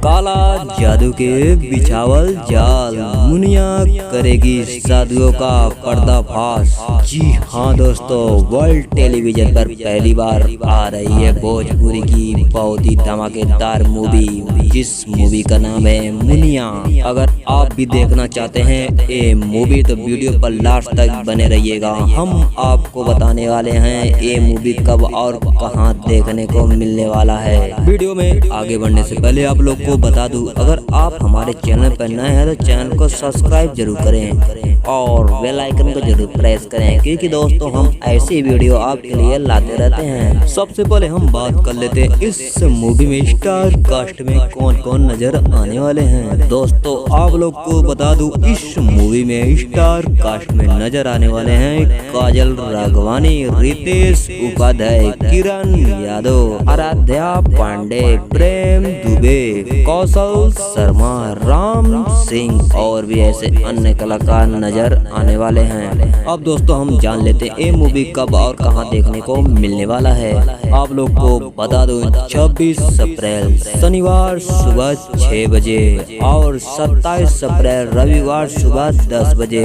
काला जादू के बिछावल जाल, मुनिया करेगी साधुओं का पर्दाफाश। जी हाँ दोस्तों, वर्ल्ड टेलीविजन पर पहली बार आ रही है भोजपुरी की बहुत ही धमाकेदार मूवी, जिस मूवी का नाम है मुनिया। अगर आप भी देखना चाहते हैं ये मूवी तो वीडियो पर लास्ट तक बने रहिएगा। हम आपको बताने वाले हैं ये मूवी कब और कहां देखने को मिलने वाला है। वीडियो में आगे बढ़ने से पहले आप लोग को बता दूं, अगर आप हमारे चैनल पर नए हैं तो चैनल को सब्सक्राइब जरूर करें और बेल आइकन को जरूर प्रेस करें, क्योंकि दोस्तों हम ऐसी वीडियो आपके लिए लाते रहते हैं। सबसे पहले हम बात कर लेते हैं इस मूवी में स्टार कास्ट में कौन कौन नजर आने वाले हैं। दोस्तों आप लोग को बता दूं, इस मूवी में स्टार कास्ट में नजर आने वाले हैं काजल राघवानी, रितेश उपाध्याय, किरण यादव, आराध्या पांडे, प्रेम दुबे, कौशल शर्मा, राम सिंह और भी ऐसे अन्य कलाकार नजर आने वाले हैं। अब दोस्तों हम जान लेते हैं ये मूवी कब और कहां देखने को मिलने वाला है। आप लोग को बता दूं 26 अप्रैल शनिवार सुबह 6 बजे और 27 अप्रैल रविवार सुबह 10 बजे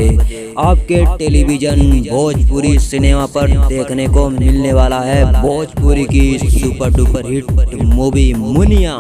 आपके टेलीविजन भोजपुरी सिनेमा पर देखने को मिलने वाला है भोजपुरी की सुपर डुपर हिट मूवी मुनिया।